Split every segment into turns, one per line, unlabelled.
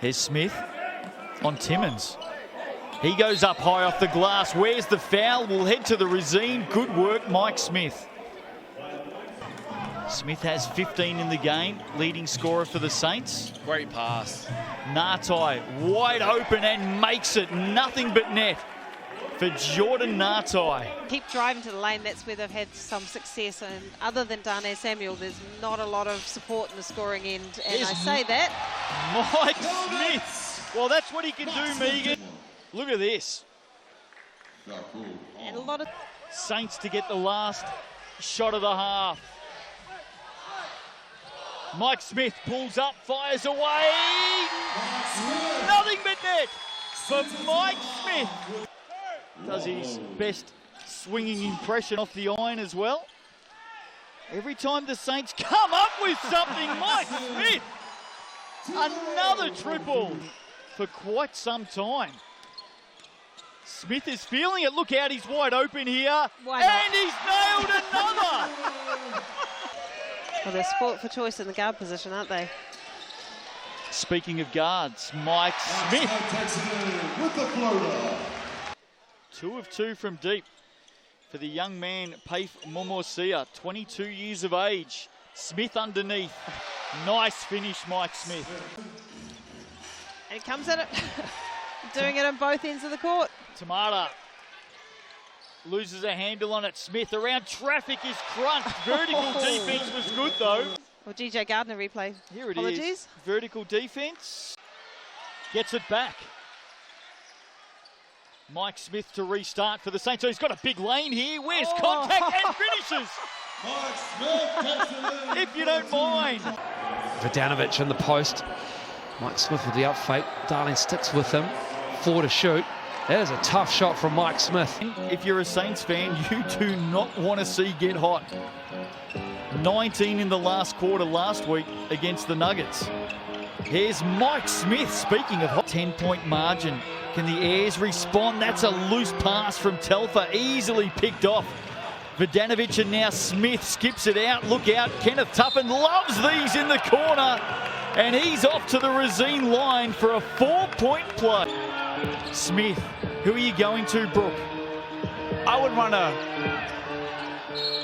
Here's Smith on Timmins. He goes up high off the glass. Where's the foul? We'll head to the Resine. Good work, Mike Smith. Smith has 15 in the game, leading scorer for the Saints.
Great pass.
Nartai wide open and makes it. Nothing but net for Jordan Nartai.
Keep driving to the lane, that's where they've had some success, and other than Darnay Samuel, there's not a lot of support in the scoring end, and I say that.
Mike Smith, well that's what he can do, Megan. Look at this.
And a lot of
Saints to get the last shot of the half. Mike Smith pulls up, fires away. Nothing but net for Mike Smith. Does his best swinging impression off the iron as well. Every time the Saints come up with something, Mike Smith, another triple for quite some time. Smith is feeling it. Look out, he's wide open here. And he's nailed another.
Well, they're sport for choice in the guard position, aren't they?
Speaking of guards, Mike Smith. 2 of 2 from deep for the young man, Paif Momosia, 22 years of age. Smith underneath. Nice finish, Mike Smith.
And he comes at it, doing it on both ends of the court.
Tamata loses a handle on it. Smith around traffic is crunched. Vertical defense was good though.
Well, GJ Gardner replay.
Here it
Apologies.
is. Vertical defense. Gets it back. Mike Smith to restart for the Saints. So he's got a big lane here. Where's contact and finishes? If you don't mind.
Vidanovic in the post. Mike Smith with the up fake. Darling sticks with him. 4 to shoot. That is a tough shot from Mike Smith.
If you're a Saints fan, you do not want to see get hot. 19 in the last quarter last week against the Nuggets. Here's Mike Smith, speaking of hot. 10-point margin. Can the Airs respond? That's a loose pass from Telfer, easily picked off. Vidanovic and now Smith skips it out. Look out, Kenneth Tuffin loves these in the corner. And he's off to the Resine line for a 4-point play. Smith, who are you going to, Brooke?
I would run a...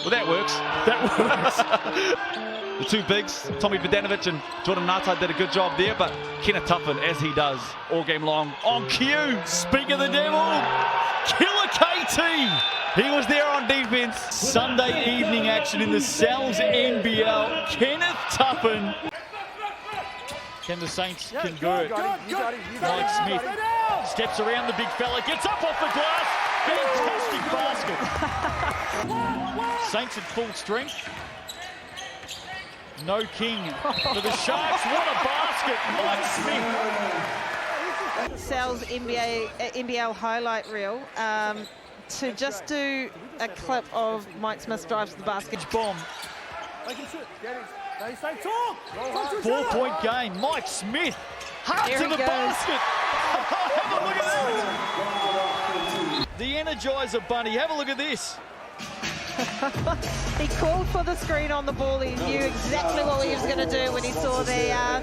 Well, that works.
That works.
The two bigs, Tommy Vidanovic and Jordan Nartai, did a good job there, but Kenneth Tuffin, as he does all game long, on cue.
Speak of the devil, Killer KT.
He was there on defense.
Sunday evening action in the Sal's NBL. Kenneth Tuffin. Can the Saints convert? Mike Smith steps around the big fella, gets up off the glass. Fantastic basket. Saints at full strength. No king for the Sharks. What a basket, Mike Smith.
Sal's NBL highlight reel to just do a clip of Mike Smith's drive to the basket.
Bomb. 4-point game. Mike Smith. Hard to the basket. Have a look at that. The Energizer Bunny. Have a look at this.
He called for the screen on the ball. He knew exactly what he was going to do when he saw the...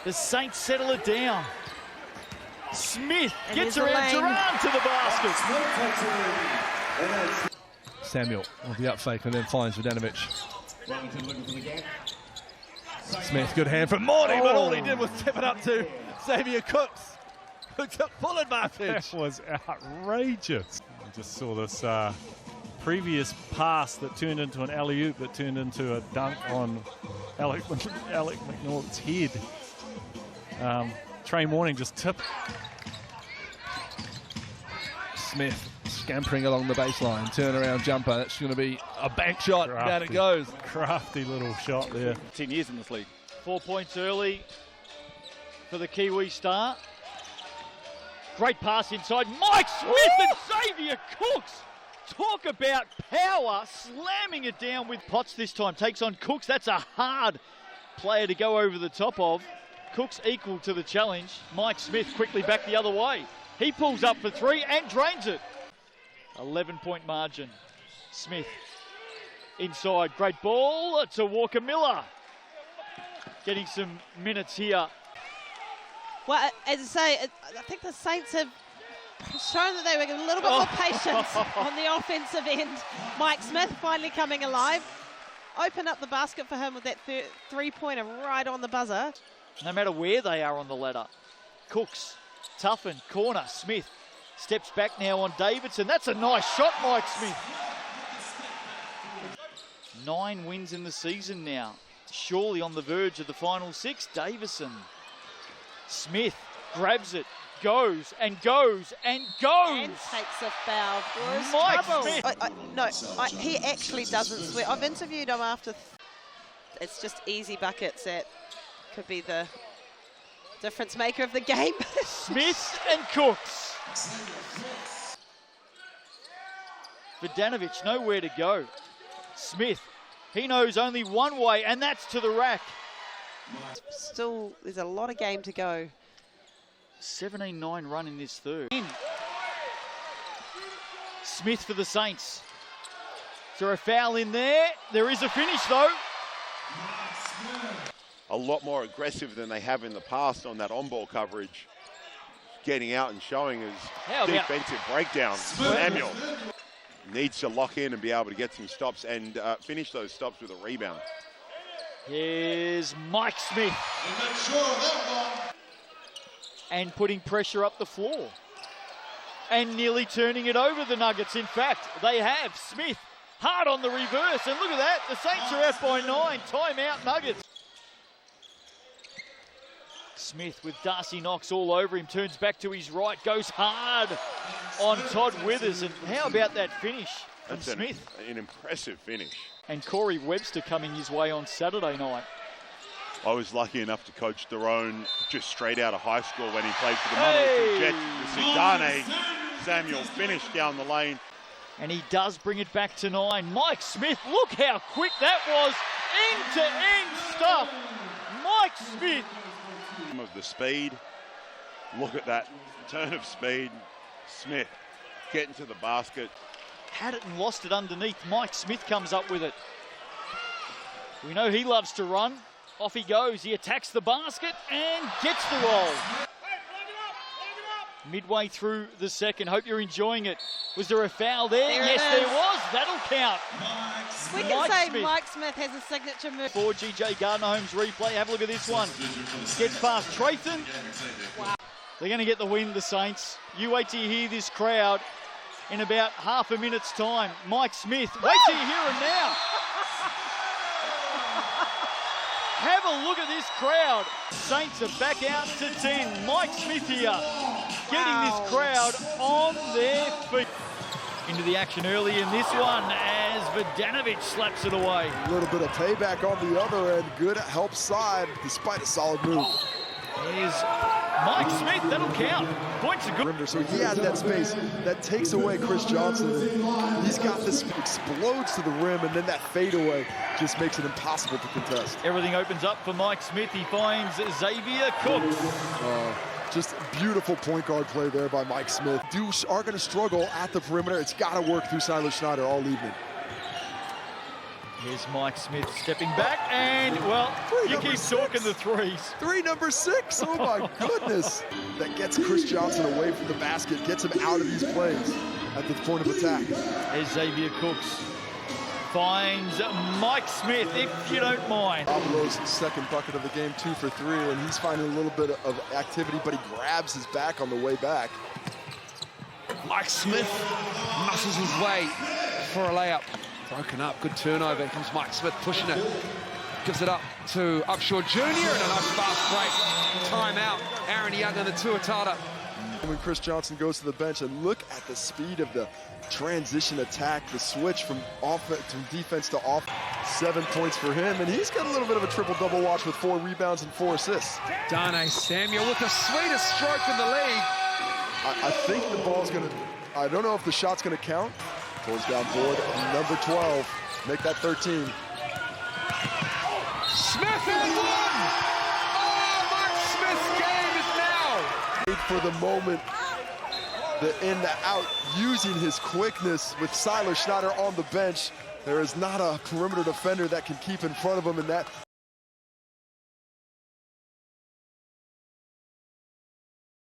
The Saints settle it down. Smith gets around Duran to the basket.
Samuel with the up fake and then finds Vidanovic. Smith, good hand from Morty, but all he did was tip it up to Xavier Cooks, who took full advantage.
That was outrageous. I just saw this previous pass that turned into an alley-oop that turned into a dunk on Alec McNaughton's head. Trey Morning just tipped.
Smith scampering along the baseline, turnaround jumper. That's going to be a bank shot. Down it goes.
Crafty little shot there.
10 years in this league.
4 points early for the Kiwi star. Great pass inside. Mike Smith and Xavier Cooks. Talk about power, slamming it down with Potts this time. Takes on Cooks. That's a hard player to go over the top of. Cooks equal to the challenge. Mike Smith quickly back the other way. He pulls up for 3 and drains it. 11-point margin. Smith inside. Great ball to Walker Miller. getting some minutes here.
Well, as I say, I think the Saints have shown that they were a little bit more patient on the offensive end. Mike Smith finally coming alive. Open up the basket for him with that three-pointer right on the buzzer.
No matter where they are on the ladder. Cooks, Tuffin, corner, Smith. Steps back now on Davidson. That's a nice shot, Mike Smith. 9 wins in the season now. Surely on the verge of the final 6. Davison. Smith grabs it, goes and goes and goes.
And takes a foul.
Mike
Smith. He actually doesn't sweat. I've interviewed him after. It's just easy buckets that could be the difference maker of the game.
Smith and Cooks. Vidanovic nowhere to go. Smith, he knows only one way, and that's to the rack.
Still, there's a lot of game to go.
17-9 run in this third. Smith for the Saints. Is there a foul in there? There is a finish though.
A lot more aggressive than they have in the past on that on-ball coverage. Getting out and showing his defensive breakdown. Samuel needs to lock in and be able to get some stops and finish those stops with a rebound.
Here's Mike Smith. And putting pressure up the floor. And nearly turning it over the Nuggets. In fact, they have. Smith hard on the reverse. And look at that. The Saints are out by 9. Timeout Nuggets. Smith with Darcy Knox all over him. Turns back to his right. Goes hard on Todd Withers. And how about that finish from Smith?
An impressive finish.
And Corey Webster coming his way on Saturday night.
I was lucky enough to coach Theron just straight out of high school when he played for the Monolith Jets. Sidane Samuel finished down the lane.
And he does bring it back to 9. Mike Smith, look how quick that was. End-to-end stuff. Mike Smith.
Of the speed. Look at that turn of speed. Smith getting to the basket.
Had it and lost it underneath. Mike Smith comes up with it. We know he loves to run. Off he goes. He attacks the basket and gets the roll. Midway through the second. Hope you're enjoying it. Was there a foul there? Yes, there was. That'll count.
We can say Mike Smith has a signature move.
For GJ Gardner-Holmes replay. Have a look at this one. Gets past Trayton. Wow. They're going to get the win, the Saints. You wait till you hear this crowd in about half a minute's time. Mike Smith. Wait till you hear him now. Have a look at this crowd. Saints are back out to 10. Mike Smith here, getting this crowd on their feet. Into the action early in this one as Vidanovic slaps it away.
A little bit of payback on the other end. Good help side despite a solid move.
Here's Mike Smith. That'll count. Points are good.
So he had that space. That takes away Chris Johnson. He's got this, explodes to the rim, and then that fadeaway just makes it impossible to contest.
Everything opens up for Mike Smith. He finds Xavier Cooks.
Just beautiful point guard play there by Mike Smith. Deuce are going to struggle at the perimeter. It's got to work through Silas Schneider all evening.
Here's Mike Smith stepping back, and, well, you keep talking the threes.
Number 6, oh my goodness. That gets Chris Johnson away from the basket, gets him out of these plays at the point of attack.
There's Xavier Cooks. Finds Mike Smith, if you don't mind.
Pablo's second bucket of the game, 2 for 3, and he's finding a little bit of activity, but he grabs his back on the way back.
Mike Smith muscles his way for a layup. Broken up, good turnover. Here comes Mike Smith pushing it. Gives it up to Upshaw Jr. and a nice fast break. Timeout. Aaron Young and the Tuatara.
When Chris Johnson goes to the bench, and look at the speed of the transition attack, the switch from defense to off. 7 points for him, and he's got a little bit of a triple-double watch with 4 rebounds and 4 assists.
Darnay Samuel with the sweetest stroke in the league.
I think the ball's going to, I don't know if the shot's going to count. Pulls down board, number 12. Make that 13.
Smith and one! Oh, Mike Smith's game is now!
For the moment, the in, the out, using his quickness with Silas Schneider on the bench. There is not a perimeter defender that can keep in front of him in that.